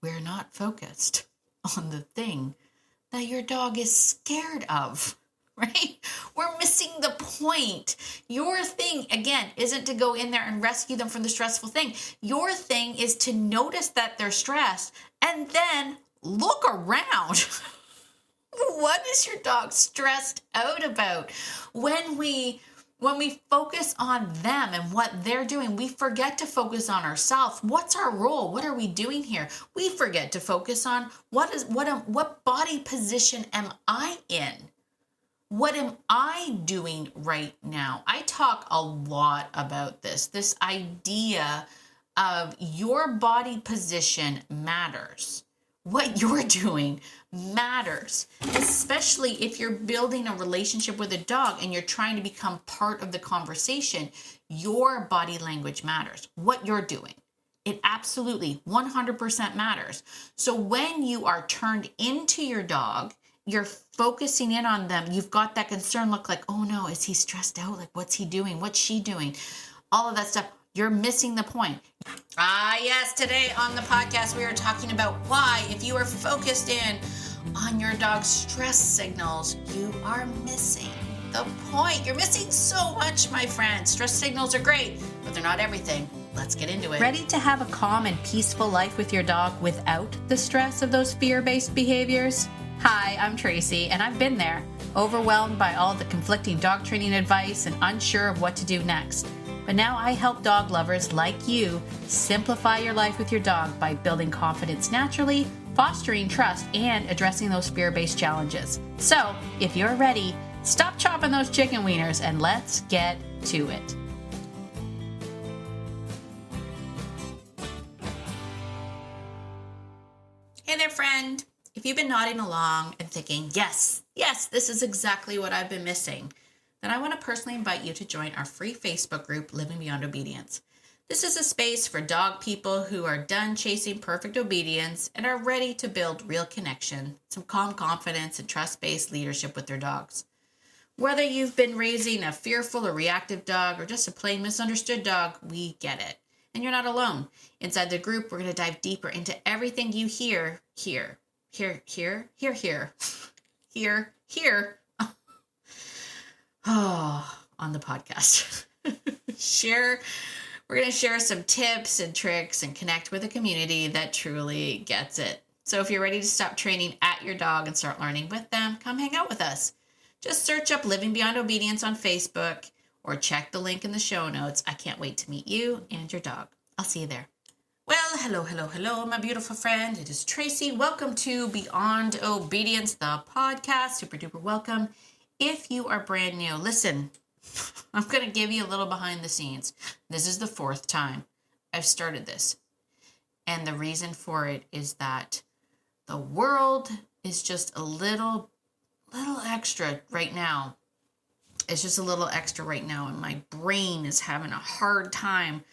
we're not focused on the thing that your dog is scared of, right? We're missing the point. Your thing, again, isn't to go in there and rescue them from the stressful thing. Your thing is to notice that they're stressed and then look around. What is your dog stressed out about? When we focus on them and what they're doing, we forget to focus on ourselves. What's our role? What are we doing here? We forget to focus on what body position am I in? What am I doing right now? I talk a lot about this idea of your body position matters. What you're doing matters, especially if you're building a relationship with a dog and you're trying to become part of the conversation. Your body language matters. What you're doing, it absolutely 100% matters. So when you are turned into your dog, you're focusing in on them. You've got that concern look like, oh no, is he stressed out? Like, what's he doing? What's she doing? All of that stuff. You're missing the point. Yes, today on the podcast, we are talking about why, if you are focused in on your dog's stress signals, you are missing the point. You're missing so much, my friend. Stress signals are great, but they're not everything. Let's get into it. Ready to have a calm and peaceful life with your dog without the stress of those fear-based behaviors? Hi, I'm Tracy, and I've been there, overwhelmed by all the conflicting dog training advice and unsure of what to do next. But now I help dog lovers like you simplify your life with your dog by building confidence naturally, fostering trust, and addressing those fear-based challenges. So, if you're ready, stop chopping those chicken wieners and let's get to it. Hey there, friend. If you've been nodding along and thinking, yes, this is exactly what I've been missing, then I want to personally invite you to join our free Facebook group, Living Beyond Obedience. This is a space for dog people who are done chasing perfect obedience and are ready to build real connection, some calm confidence, and trust-based leadership with their dogs. Whether you've been raising a fearful or reactive dog or just a plain misunderstood dog, we get it. And you're not alone. Inside the group, we're going to dive deeper into everything you hear here. On the podcast. We're going to share some tips and tricks and connect with a community that truly gets it. So if you're ready to stop training at your dog and start learning with them, come hang out with us. Just search up Living Beyond Obedience on Facebook or check the link in the show notes. I can't wait to meet you and your dog. I'll see you there. Well, hello, my beautiful friend. It is Tracy. Welcome to Beyond Obedience, the podcast. Super duper welcome. If you are brand new, listen, I'm going to give you a little behind the scenes. This is the 4th time I've started this. And the reason for it is that the world is just a little extra right now. It's just a little extra right now. And my brain is having a hard time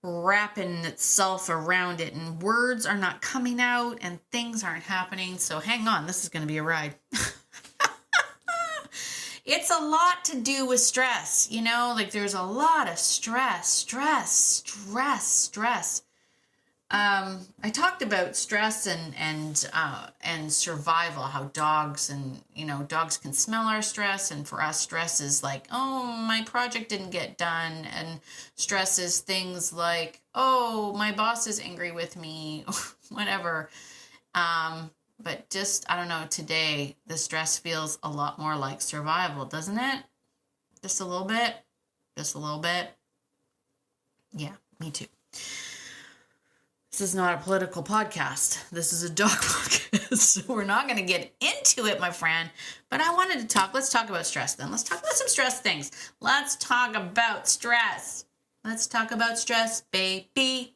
wrapping itself around it. And words are not coming out and things aren't happening. So hang on. This is going to be a ride. It's a lot to do with stress, like there's a lot of stress. I talked about stress and survival, how dogs dogs can smell our stress. And for us, stress is like, oh, my project didn't get done. And stress is things like, oh, my boss is angry with me, whatever. But just, I don't know, today, the stress feels a lot more like survival, doesn't it? Just a little bit. Yeah, me too. This is not a political podcast. This is a dog podcast. So we're not going to get into it, my friend. But I wanted to let's talk about stress then. Let's talk about some stress things. Let's talk about stress. Let's talk about stress, baby.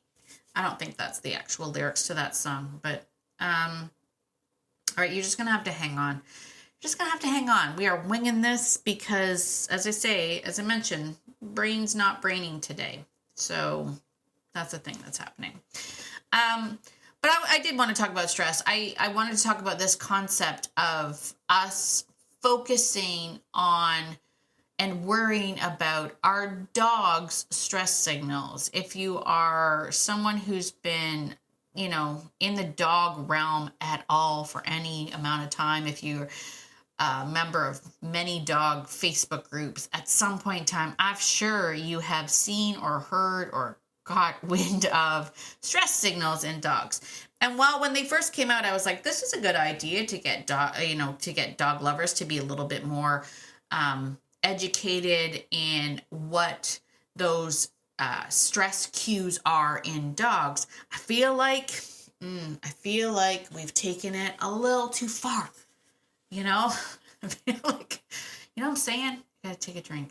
I don't think that's the actual lyrics to that song, but, all right, you're just going to have to hang on. We are winging this because, as I mentioned, brain's not braining today. So that's the thing that's happening. But I did want to talk about stress. I wanted to talk about this concept of us focusing on and worrying about our dog's stress signals. If you are someone who's been in the dog realm at all for any amount of time, if you're a member of many dog Facebook groups, at some point in time, I'm sure you have seen or heard or got wind of stress signals in dogs. And while when they first came out, I was like, this is a good idea to get dog lovers to be a little bit more educated in what those stress cues are in dogs. I feel like we've taken it a little too far. I feel like, what I'm saying? I gotta take a drink.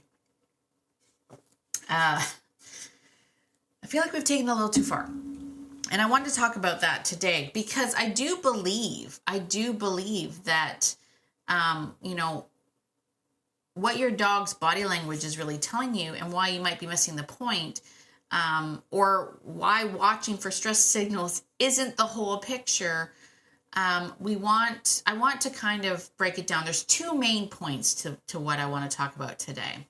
I feel like we've taken it a little too far. And I wanted to talk about that today because I do believe that, what your dog's body language is really telling you and why you might be missing the point, or why watching for stress signals isn't the whole picture. I want to kind of break it down. There's two main points to what I want to talk about today.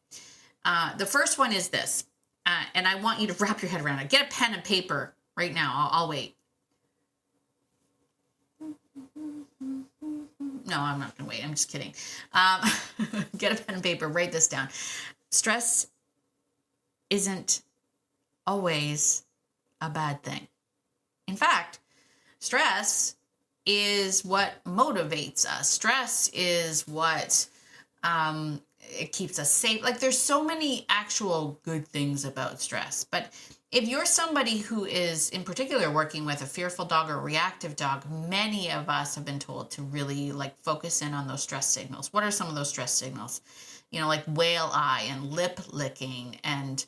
The first one is this, and I want you to wrap your head around it. Get a pen and paper right now. I'll wait. No, I'm not going to wait. I'm just kidding. Get a pen and paper. Write this down. Stress isn't always a bad thing. In fact, stress is what motivates us. Stress is what it keeps us safe. Like, there's so many actual good things about stress. But if you're somebody who is in particular working with a fearful dog or a reactive dog, many of us have been told to really focus in on those stress signals. What are some of those stress signals? Like whale eye and lip licking, and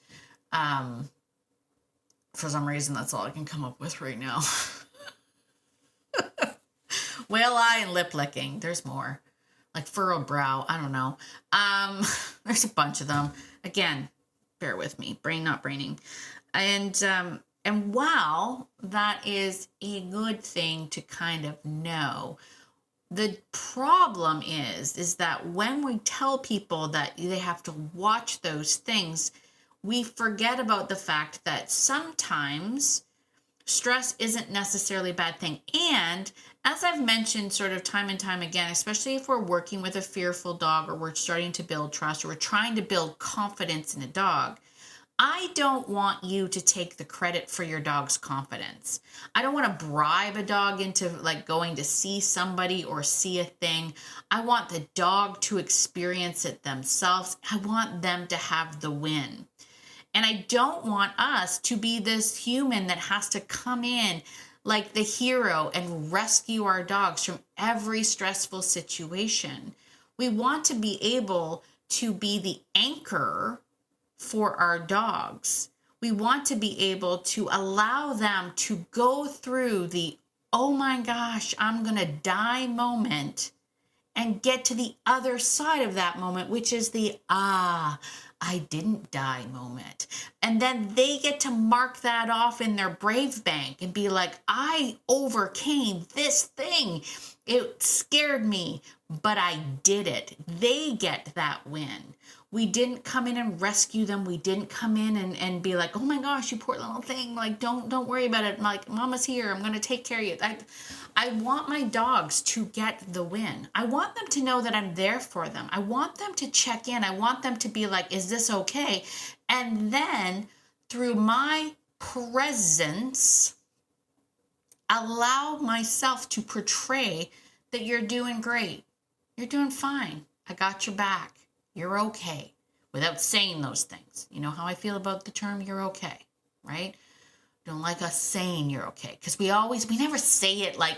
for some reason that's all I can come up with right now. Whale eye and lip licking. There's more. Like furrowed brow. I don't know. There's a bunch of them. Again, bear with me. Brain not braining. And while that is a good thing to kind of know, the problem is that when we tell people that they have to watch those things, we forget about the fact that sometimes stress isn't necessarily a bad thing. And as I've mentioned sort of time and time again, especially if we're working with a fearful dog or we're starting to build trust or we're trying to build confidence in a dog, I don't want you to take the credit for your dog's confidence. I don't want to bribe a dog into going to see somebody or see a thing. I want the dog to experience it themselves. I want them to have the win. And I don't want us to be this human that has to come in like the hero and rescue our dogs from every stressful situation. We want to be able to be the anchor for our dogs. We want to be able to allow them to go through the, oh my gosh, I'm going to die moment, and get to the other side of that moment, which is the, I didn't die moment. And then they get to mark that off in their Brave Bank and be like, I overcame this thing. It scared me, but I did it. They get that win. We didn't come in and rescue them. We didn't come in and be like, oh my gosh, you poor little thing. Don't worry about it. Mama's here. I'm going to take care of you. I want my dogs to get the win. I want them to know that I'm there for them. I want them to check in. I want them to be like, is this okay? And then through my presence, allow myself to portray that you're doing great. You're doing fine. I got your back. You're okay, without saying those things. You know how I feel about the term you're okay, right? Don't like us saying you're okay, because we never say it like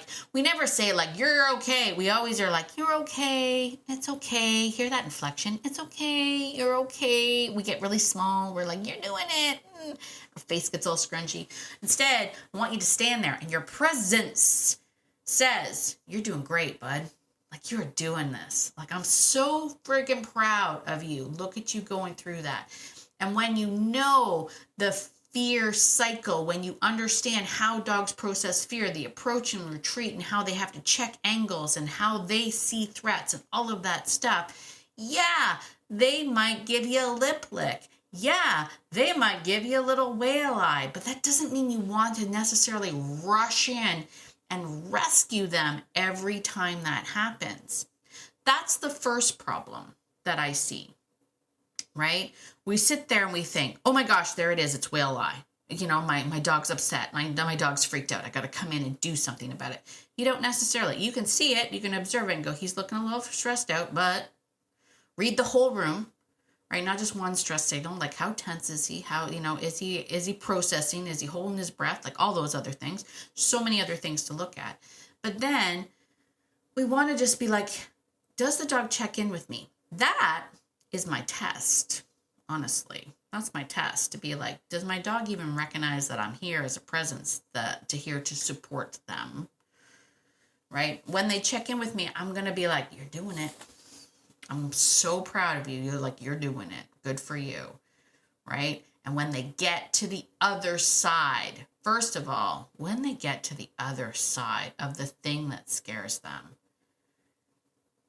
you're okay. We always are like, you're okay, it's okay. Hear that inflection? It's okay, you're okay. We get really small. We're like, you're doing it. Our face gets all scrunchy. Instead, I want you to stand there, and your presence says, you're doing great, bud. You're doing this. I'm so freaking proud of you. Look at you going through that. And when you know the fear cycle, when you understand how dogs process fear, the approach and retreat, and how they have to check angles and how they see threats and all of that stuff, yeah, they might give you a lip lick. Yeah, they might give you a little whale eye, but that doesn't mean you want to necessarily rush in and rescue them every time that happens. That's the first problem that I see, right? We sit there and we think, oh my gosh, there it is. It's whale eye. My dog's upset. My dog's freaked out. I got to come in and do something about it. You don't necessarily. You can see it. You can observe it and go, he's looking a little stressed out, but read the whole room, right? Not just one stress signal. Like, how tense is he? How, is he processing? Is he holding his breath? Like all those other things. So many other things to look at. But then we want to just be like, does the dog check in with me? That is my test, honestly. That's my test, to be like, does my dog even recognize that I'm here as a presence, here to support them, right? When they check in with me, I'm going to be like, you're doing it. I'm so proud of you. You're doing it. Good for you, right? And when they get to the other side, first of all, when they get to the other side of the thing that scares them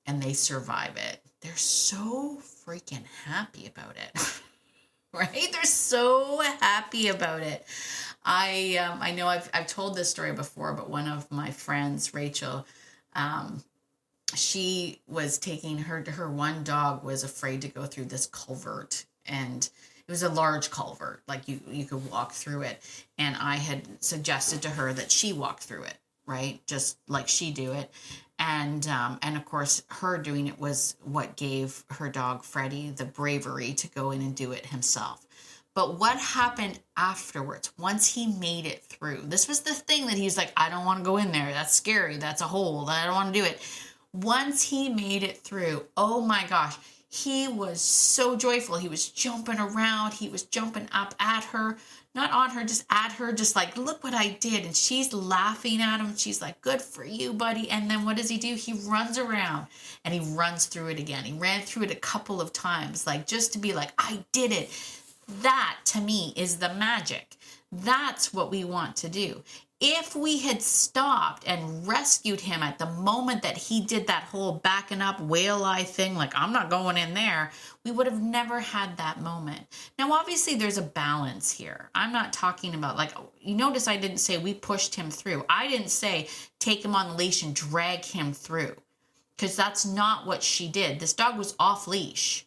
and they survive it, they're so freaking happy about it. Right? They're so happy about it. I know I've told this story before, but one of my friends, Rachel, she was taking her one dog was afraid to go through this culvert, and it was a large culvert, like you could walk through it. And I had suggested to her that she walk through it, right? Just like she do it. And of course, her doing it was what gave her dog, Freddie, the bravery to go in and do it himself. But what happened afterwards, once he made it through, this was the thing that he's like, I don't want to go in there. That's scary. That's a hole. I don't want to do it. Once he made it through, oh my gosh, he was so joyful. He was jumping around. He was jumping up at her. Not on her, just at her, just like, look what I did. And she's laughing at him. She's like, good for you, buddy. And then what does he do? He runs around and he runs through it again. He ran through it a couple of times, like just to be like, I did it. That to me is the magic. That's what we want to do. If we had stopped and rescued him at the moment that he did that whole backing up whale eye thing, like, I'm not going in there, we would have never had that moment. Now, obviously, there's a balance here. I'm not talking about, like, you notice I didn't say we pushed him through. I didn't say take him on the leash and drag him through, because that's not what she did. This dog was off leash.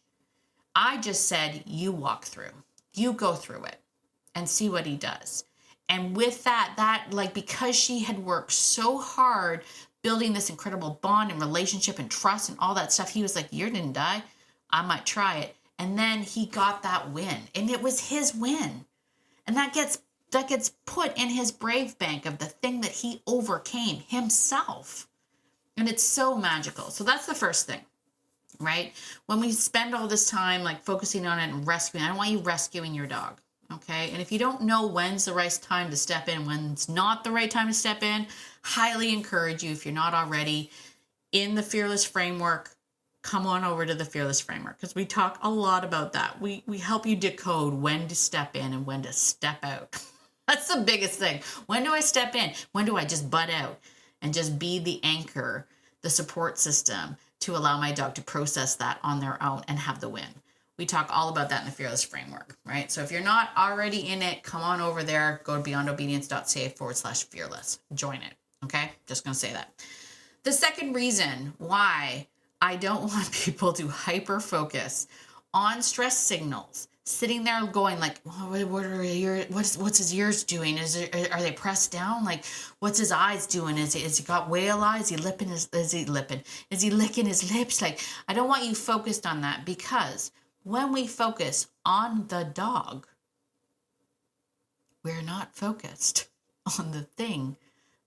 I just said, you walk through. You go through it and see what he does. And with that, like, because she had worked so hard building this incredible bond and relationship and trust and all that stuff, he was like, you didn't die. I might try it. And then he got that win. And it was his win. And that gets put in his brave bank of the thing that he overcame himself. And it's so magical. So that's the first thing, right? When we spend all this time like focusing on it and rescuing, I don't want you rescuing your dog. Okay. And if you don't know when's the right time to step in, when's not the right time to step in, highly encourage you, if you're not already in the Fearless Framework, come on over to the Fearless Framework, because we talk a lot about that. We help you decode when to step in and when to step out. That's the biggest thing. When do I step in? When do I just butt out and just be the anchor, the support system to allow my dog to process that on their own and have the win? We talk all about that in the Fearless Framework, right? So if you're not already in it, come on over there. Go to beyondobedience.ca/fearless. Join it, okay? Just going to say that. The second reason why I don't want people to hyper-focus on stress signals, sitting there going like, what's his ears doing? Are they pressed down? Like, what's his eyes doing? Is he got whale eyes? Is he licking his lips? Like, I don't want you focused on that, because when we focus on the dog, we're not focused on the thing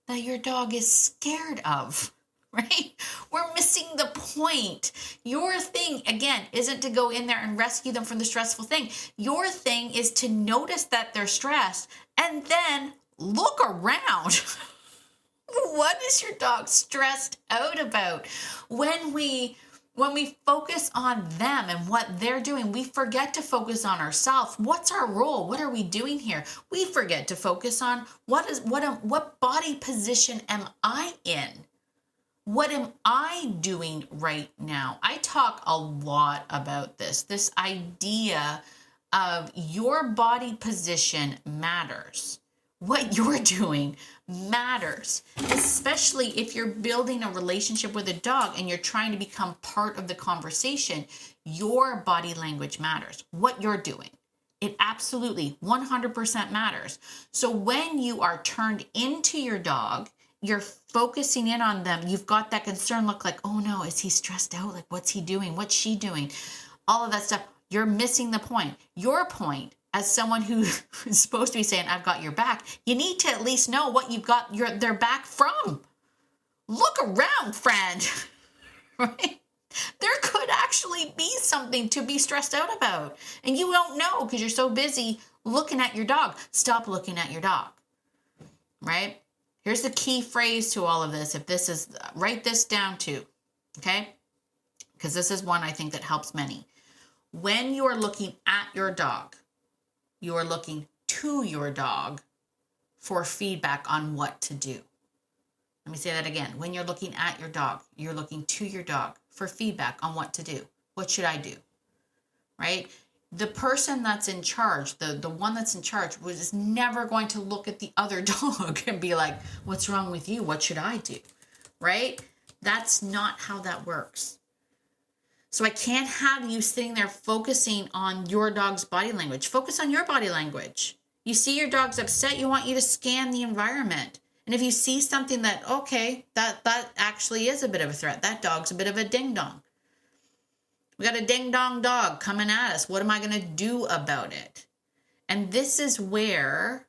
that your dog is scared of, right? We're missing the point. Your thing, again, isn't to go in there and rescue them from the stressful thing. Your thing is to notice that they're stressed and then look around. What is your dog stressed out about? When we focus on them and what they're doing, we forget to focus on ourselves. What's our role? What are we doing here? We forget to focus on what body position am I in? What am I doing right now? I talk a lot about this idea of your body position matters. What you're doing matters, especially if you're building a relationship with a dog and you're trying to become part of the conversation. Your body language matters. What you're doing, it absolutely 100% matters. So when you are turned into your dog, you're focusing in on them. You've got that concern look like, oh no, is he stressed out? Like, what's he doing? What's she doing? All of that stuff. You're missing the point. Your point as someone who is supposed to be saying, I've got your back, you need to at least know what you've got their back from. Look around, friend. Right? There could actually be something to be stressed out about. And you don't know because you're so busy looking at your dog. Stop looking at your dog. Right? Here's the key phrase to all of this. If this is, write this down too. Okay? Because this is one I think that helps many. When you are looking at your dog, you are looking to your dog for feedback on what to do. Let me say that again. When you're looking at your dog, you're looking to your dog for feedback on what to do. What should I do? Right? The person that's in charge, the one that's in charge, is never going to look at the other dog and be like, what's wrong with you? What should I do? Right? That's not how that works. So I can't have you sitting there focusing on your dog's body language. Focus on your body language. You see your dog's upset, you want you to scan the environment. And if you see something that, okay, that actually is a bit of a threat. That dog's a bit of a ding-dong. We got a ding-dong dog coming at us. What am I going to do about it? And this is where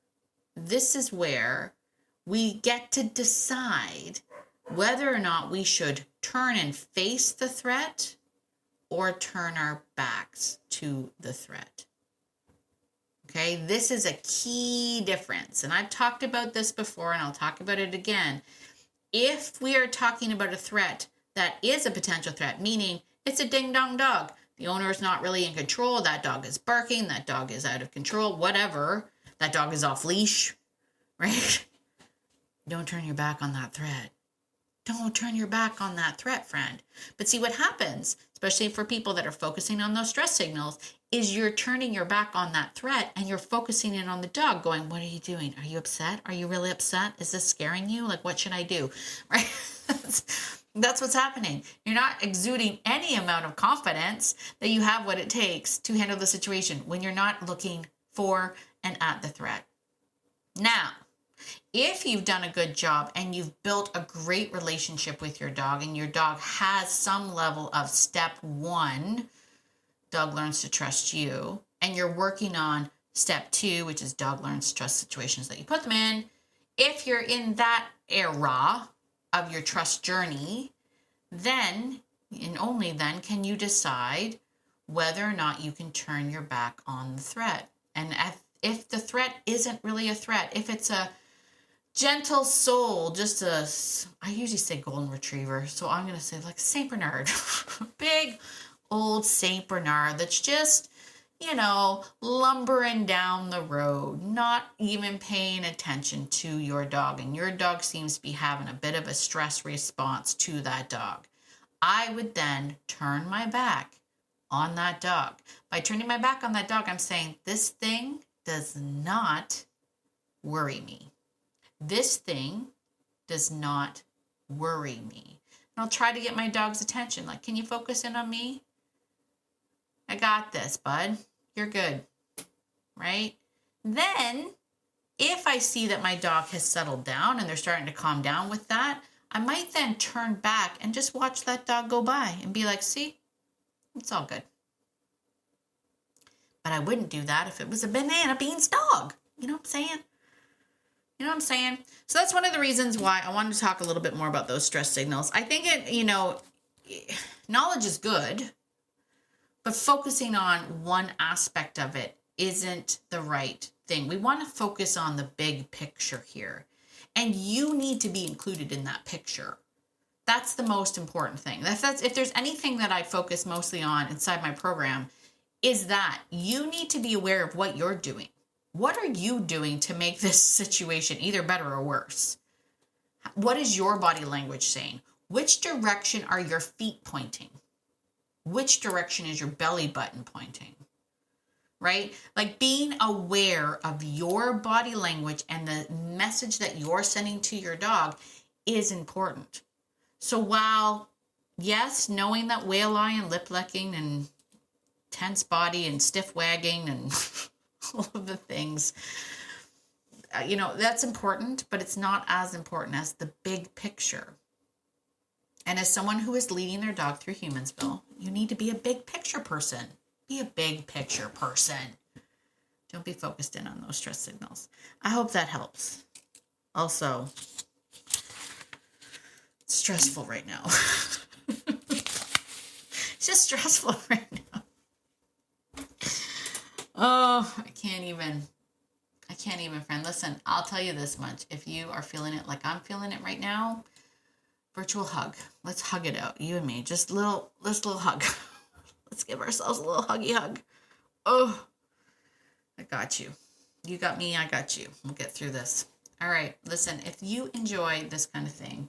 we get to decide whether or not we should turn and face the threat or turn our backs to the threat. Okay, this is a key difference. And I've talked about this before and I'll talk about it again. If we are talking about a threat that is a potential threat, meaning it's a ding-dong dog, the owner is not really in control, that dog is barking, that dog is out of control, whatever, that dog is off leash, right? Don't turn your back on that threat. Don't turn your back on that threat, friend. But see what happens, especially for people that are focusing on those stress signals, is you're turning your back on that threat and you're focusing in on the dog going, what are you doing? Are you upset? Are you really upset? Is this scaring you? Like, what should I do? Right? That's what's happening. You're not exuding any amount of confidence that you have what it takes to handle the situation when you're not looking for and at the threat. Now, if you've done a good job and you've built a great relationship with your dog and your dog has some level of step 1, dog learns to trust you, and you're working on step 2, which is dog learns to trust situations that you put them in, if you're in that era of your trust journey, then and only then can you decide whether or not you can turn your back on the threat. And if the threat isn't really a threat, if it's a gentle soul, I usually say golden retriever, so I'm going to say like St. Bernard, big old St. Bernard that's just, lumbering down the road, not even paying attention to your dog, and your dog seems to be having a bit of a stress response to that dog. I would then turn my back on that dog. By turning my back on that dog, I'm saying this thing does not worry me. This thing does not worry me. And I'll try to get my dog's attention. Like, can you focus in on me? I got this, bud. You're good. Right? Then, if I see that my dog has settled down and they're starting to calm down with that, I might then turn back and just watch that dog go by and be like, see, it's all good. But I wouldn't do that if it was a banana beans dog. You know what I'm saying? You know what I'm saying? So that's one of the reasons why I wanted to talk a little bit more about those stress signals. I think knowledge is good, but focusing on one aspect of it isn't the right thing. We want to focus on the big picture here. And you need to be included in that picture. That's the most important thing. That's if there's anything that I focus mostly on inside my program, is that you need to be aware of what you're doing. What are you doing to make this situation either better or worse? What is your body language saying? Which direction are your feet pointing? Which direction is your belly button pointing? right? Like being aware of your body language and the message that you're sending to your dog is important. So while, yes, knowing that whale eye and lip licking and tense body and stiff wagging and all of the things, that's important, but it's not as important as the big picture. And as someone who is leading their dog through Humansville, you need to be a big picture person. Be a big picture person. Don't be focused in on those stress signals. I hope that helps. Also, it's stressful right now. It's just stressful right now. Oh, I can't even, friend. Listen, I'll tell you this much. If you are feeling it like I'm feeling it right now, virtual hug. Let's hug it out, you and me. Just this little hug. Let's give ourselves a little huggy hug. Oh, I got you. You got me, I got you. We'll get through this. All right, listen, if you enjoy this kind of thing,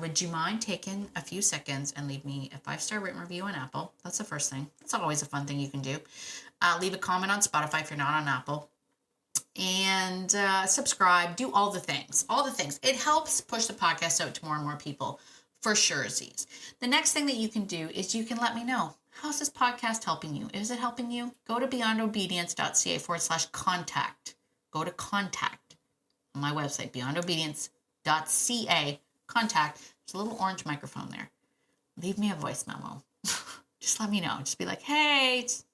would you mind taking a few seconds and leave me a 5-star written review on Apple? That's the first thing. That's always a fun thing you can do. Leave a comment on Spotify if you're not on Apple. And subscribe. Do all the things. All the things. It helps push the podcast out to more and more people, for sure, Z's. The next thing that you can do is you can let me know. How's this podcast helping you? Is it helping you? Go to beyondobedience.ca/contact. Go to contact on my website, beyondobedience.ca. Contact. There's a little orange microphone there. Leave me a voice memo. Just let me know. Just be like, hey, it's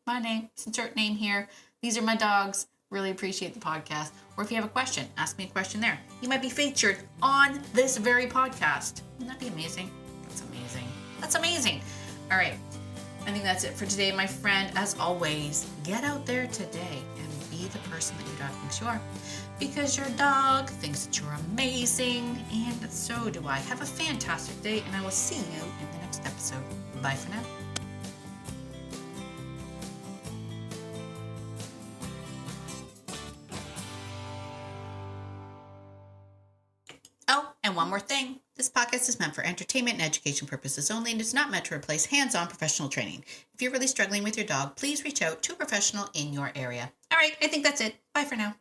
my name. Insert name here. These are my dogs. Really appreciate the podcast. Or if you have a question, ask me a question there. You might be featured on this very podcast. Wouldn't that be amazing? That's amazing. That's amazing. All right. I think that's it for today, my friend. As always, get out there today and be the person that your dog thinks you are. Because your dog thinks that you're amazing, and so do I. Have a fantastic day, and I will see you in the next episode. Bye for now. Oh, and one more thing. This podcast is meant for entertainment and education purposes only and is not meant to replace hands-on professional training. If you're really struggling with your dog, please reach out to a professional in your area. All right, I think that's it. Bye for now.